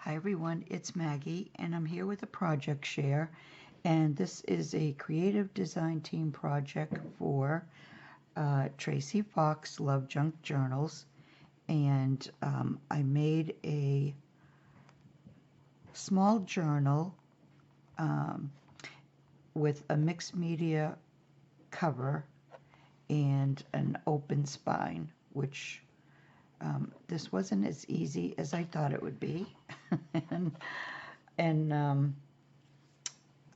Hi everyone, it's Maggie and I'm here with a project share, and this is a creative design team project for Tracy Fox Love Junk Journals, and I made a small journal with a mixed media cover and an open spine, which this wasn't as easy as I thought it would be. and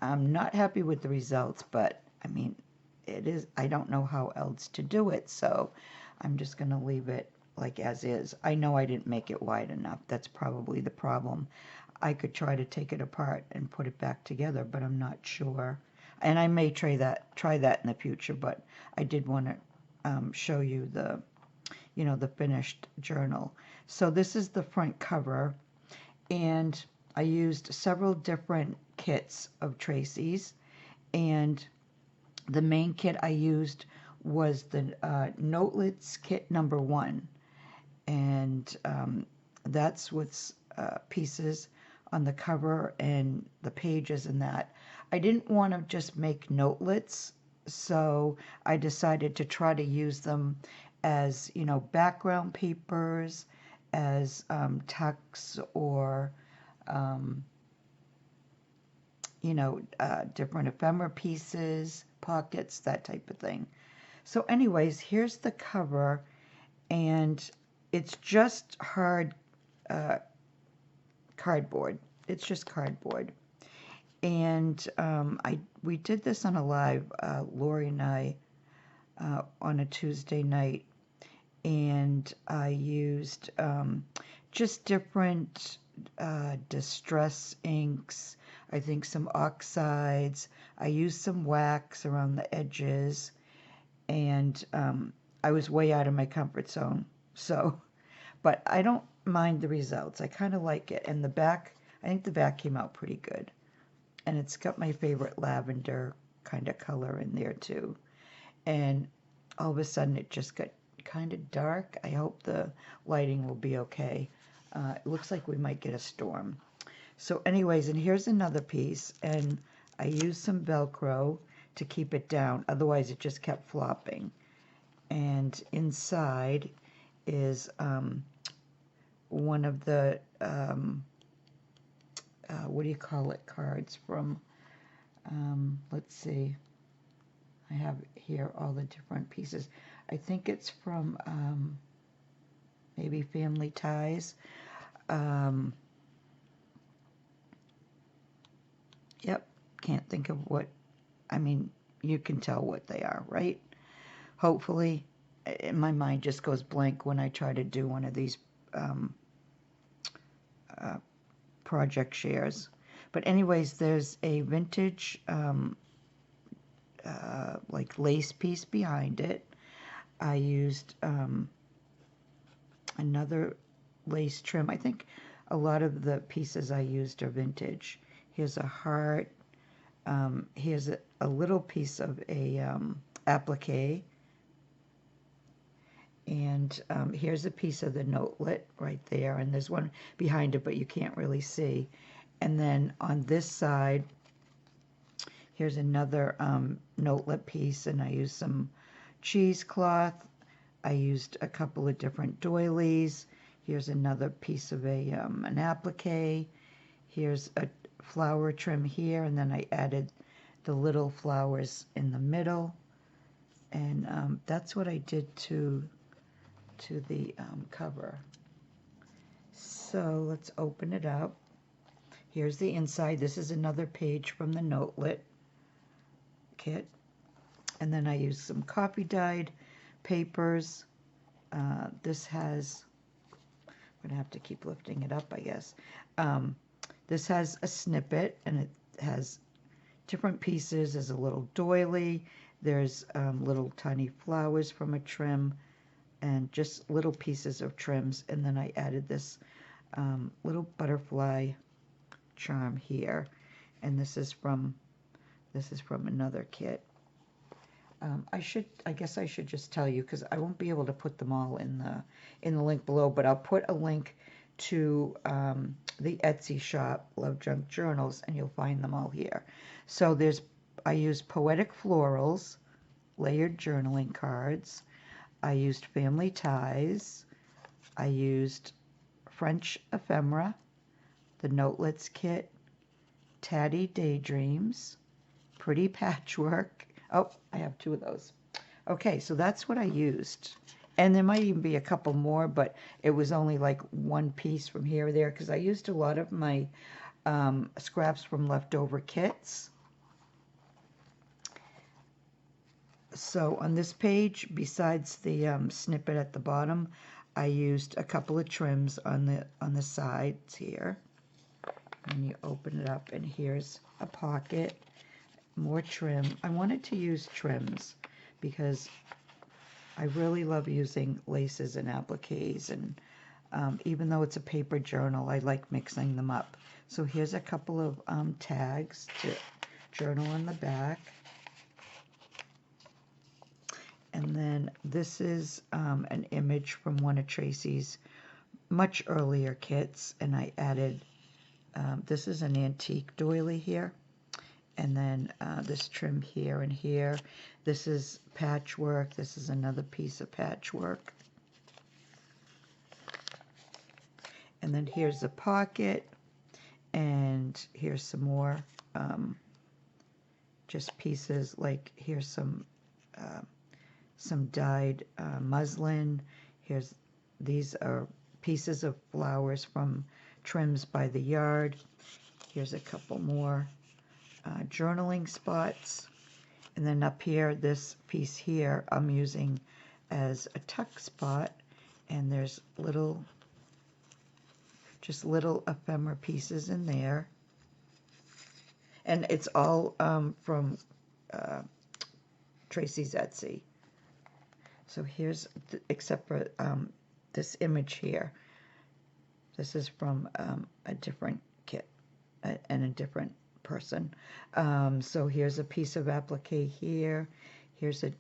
I'm not happy with the results, but I mean, it is, I don't know how else to do it, so I'm just going to leave it like as is. I know I didn't make it wide enough. That's probably the problem. I could try to take it apart and put it back together, but I'm not sure. And I may try that in the future, but I did want to show you the, the finished journal. So this is the front cover, and I used several different kits of Tracy's, and the main kit I used was the Notelets kit #1, and that's with pieces on the cover and the pages and that. I didn't want to just make notelets, so I decided to try to use them as, background papers, as tucks, or different ephemera pieces, pockets, that type of thing. So anyways, here's the cover, and it's just hard cardboard. It's just cardboard. And we did this on a live, Lori and I, on a Tuesday night, and I used just different distress inks, I think some oxides. I used some wax around the edges, and I was way out of my comfort zone. So, but I don't mind the results. I kind of like it. And the back, I think the back came out pretty good. And it's got my favorite lavender kind of color in there too. And all of a sudden it just got kind of dark. I hope the lighting will be okay. It looks like we might get a storm. So anyways, and here's another piece, and I used some Velcro to keep it down. Otherwise it just kept flopping. And inside is one of the, what do you call it, cards from, let's see, I have here all the different pieces. I think it's from maybe Family Ties. Yep, can't think of what, I mean, you can tell what they are, right? Hopefully, my mind just goes blank when I try to do one of these project shares. But anyways, there's a vintage like lace piece behind it. I used another lace trim. I think a lot of the pieces I used are vintage. Here's a heart. Here's a little piece of a applique. And here's a piece of the notelet right there. And there's one behind it, but you can't really see. And then on this side, here's another notelet piece. And I used some cheesecloth. I used a couple of different doilies. Here's another piece of an applique. Here's a flower trim here, and then I added the little flowers in the middle. And that's what I did to the cover. So let's open it up. Here's the inside. This is another page from the notelet kit. And then I used some coffee dyed papers. This has, I'm going to have to keep lifting it up, I guess. This has a snippet, and it has different pieces. There's a little doily. There's little tiny flowers from a trim, and just little pieces of trims. And then I added this little butterfly charm here. And this is from another kit. I guess I should just tell you, because I won't be able to put them all in the link below, but I'll put a link to the Etsy shop, Love Junk Journals, and you'll find them all here. So I used Poetic Florals, layered journaling cards. I used Family Ties. I used French Ephemera, the Notelets Kit, Tatty Daydreams, Pretty Patchwork. Oh, I have 2 of those. Okay, so that's what I used. And there might even be a couple more, but it was only like 1 piece from here or there because I used a lot of my scraps from leftover kits. So on this page, besides the snippet at the bottom, I used a couple of trims on the sides here. And you open it up, and here's a pocket, more trim. I wanted to use trims because I really love using laces and appliques, and even though it's a paper journal, I like mixing them up. So here's a couple of tags to journal in the back. And then this is an image from one of Tracy's much earlier kits, and I added, this is an antique doily here, and then this trim here and here. This is patchwork. This is another piece of patchwork. And then here's the pocket, and here's some more just pieces, like here's some dyed muslin. These are pieces of flowers from Trims by the Yard. Here's a couple more journaling spots. And then up here, this piece here, I'm using as a tuck spot. And there's just little ephemera pieces in there. And it's all from Tracy's Etsy. So here's, except for this image here. This is from a different kit and a different person. So here's a piece of applique here. Here's a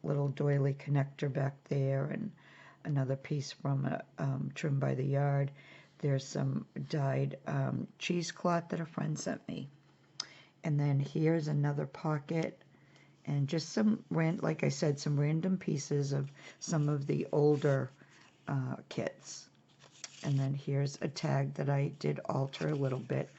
little doily connector back there, and another piece from a Trim by the Yard. There's some dyed cheesecloth that a friend sent me. And then here's another pocket, and just some, like I said, some random pieces of some of the older kits. And then here's a tag that I did alter a little bit,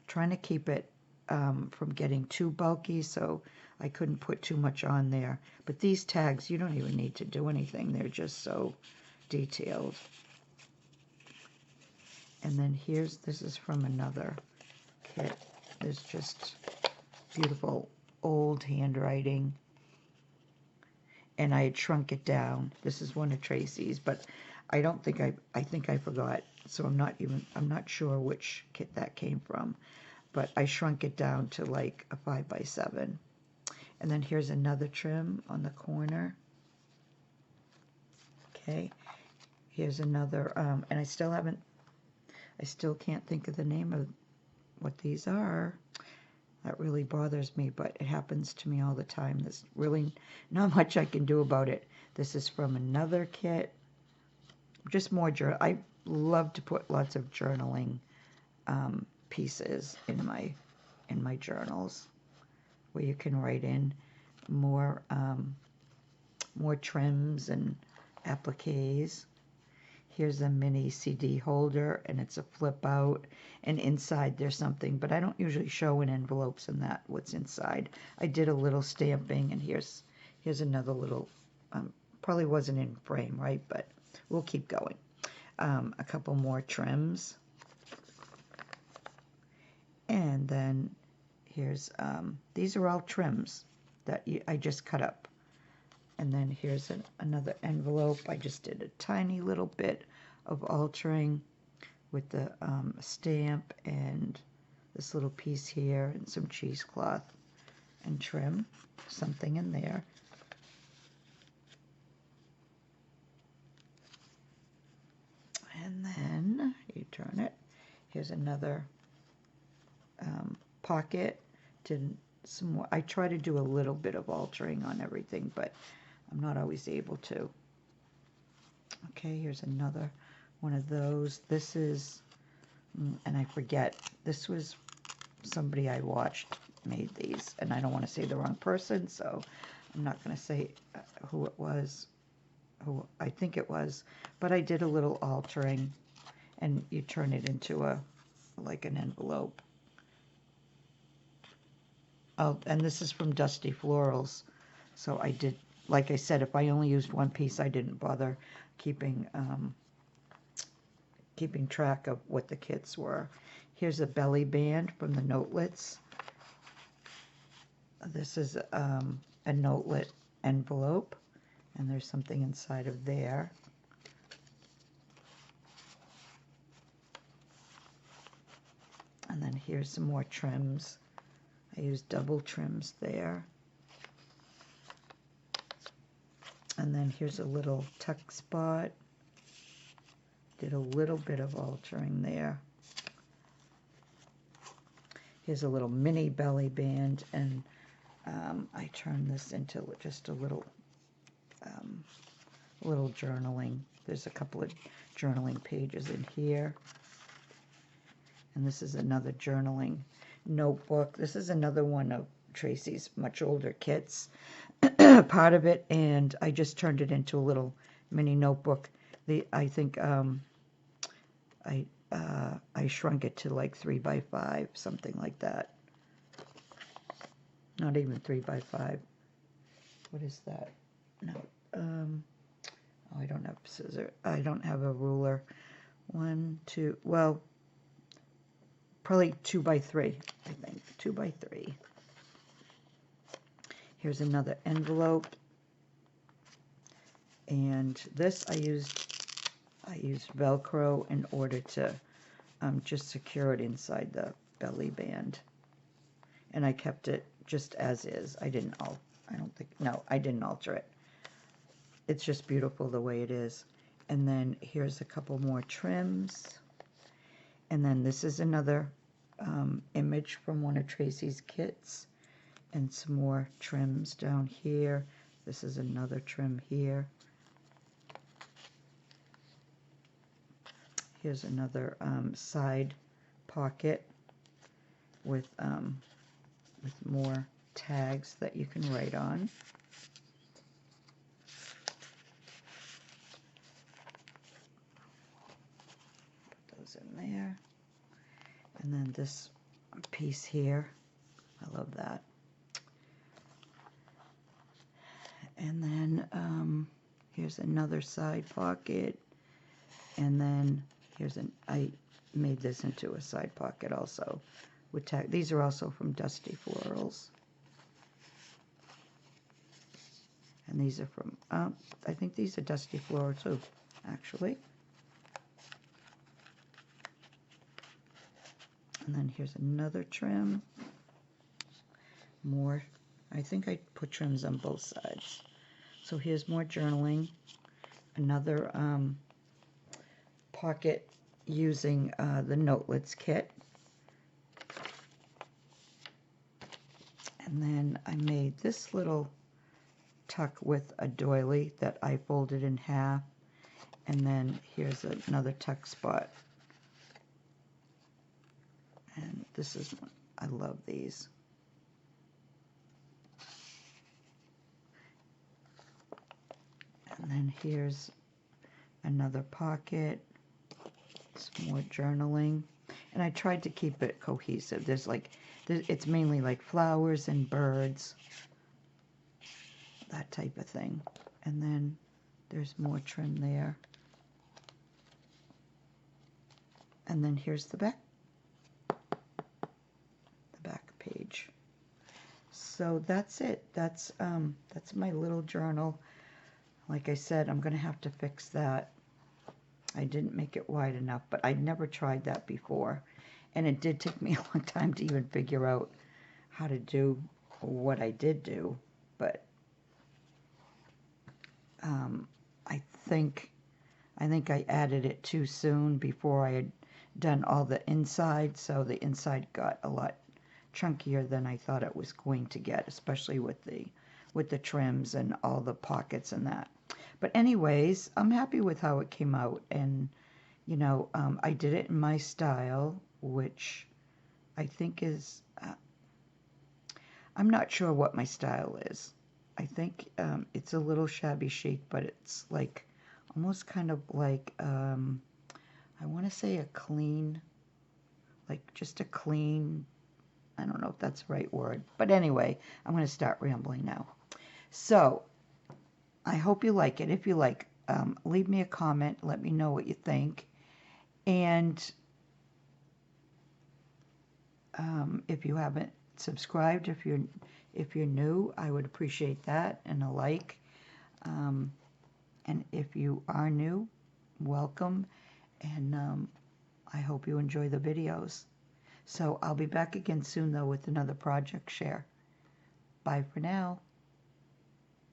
trying to keep it from getting too bulky, so I couldn't put too much on there. But these tags, you don't even need to do anything. They're just so detailed. And then this is from another kit. There's just beautiful old handwriting. And I had shrunk it down. This is one of Tracy's, but I don't think I think I forgot. So I'm not sure which kit that came from. But I shrunk it down to like a 5x7. And then here's another trim on the corner. Okay. Here's another, and I still can't think of the name of what these are. That really bothers me, but it happens to me all the time. There's really not much I can do about it. This is from another kit. Just more journal. I love to put lots of journaling pieces in my journals, where you can write in more trims and appliques. Here's a mini CD holder, and it's a flip out, and inside there's something, but I don't usually show in envelopes and that what's inside. I did a little stamping, and here's another little, probably wasn't in frame, right, but we'll keep going. A couple more trims. And then here's, these are all trims that I just cut up. And then here's another envelope. I just did a tiny little bit of altering with the stamp and this little piece here and some cheesecloth and trim. Something in there. And then you turn it. Here's another pocket. Did some more. I try to do a little bit of altering on everything, but I'm not always able to. Okay, here's another one of those. This is And I forget, this was somebody I watched made these, and I don't want to say the wrong person, so I'm not going to say who it was, who I think it was, but I did a little altering, and you turn it into like an envelope. And this is from Dusty Florals, so I did, like I said, if I only used one piece, I didn't bother keeping keeping track of what the kits were. Here's a belly band from the Notelets. This is a Notelet envelope, and there's something inside of there. And then here's some more trims. I used double trims there. And then here's a little tuck spot. Did a little bit of altering there. Here's a little mini belly band, and I turned this into just a little journaling. There's a couple of journaling pages in here. And this is another journaling notebook. This is another one of Tracy's much older kits, part of it, and I just turned it into a little mini notebook. I think I shrunk it to like 3 by 5, something like that. Not even 3 by 5. What is that? No. Oh, I don't have scissors. I don't have a ruler. 1, 2. Well, probably 2 by 3. I think 2 by 3. Here's another envelope, and this I used Velcro in order to just secure it inside the belly band, and I kept it just as is. I didn't alter it. It's just beautiful the way it is. And then here's a couple more trims, and then this is another image from one of Tracy's kits, and some more trims down here. This is another trim here. Here's another side pocket with more tags that you can write on. Put those in there. And then this piece here, I love that. And then here's another side pocket, and then I made this into a side pocket also with tag. These are also from Dusty Florals, and these are from I think these are Dusty Floral too, actually. And then here's another trim. More. I think I put trims on both sides. So here's more journaling. Another pocket using the Notelets kit. And then I made this little tuck with a doily that I folded in half. And then here's another tuck spot. And this is one. I love these. And then here's another pocket, some more journaling, and I tried to keep it cohesive. It's mainly like flowers and birds, that type of thing. And then there's more trim there. And then here's the back page. So that's it. That's my little journal. Like I said, I'm going to have to fix that. I didn't make it wide enough, but I'd never tried that before. And it did take me a long time to even figure out how to do what I did do. But I think I added it too soon before I had done all the inside, so the inside got a lot chunkier than I thought it was going to get, especially with the trims and all the pockets and that. But anyways, I'm happy with how it came out, and I did it in my style, which I think is, I'm not sure what my style is. I think it's a little shabby chic, but it's like almost kind of like, I want to say a clean, like just a clean, I don't know if that's the right word. But anyway, I'm going to start rambling now. So I hope you like it. If you like, leave me a comment. Let me know what you think. And if you haven't subscribed, if you're new, I would appreciate that and a like. And if you are new, welcome. And I hope you enjoy the videos. So I'll be back again soon, though, with another project share. Bye for now.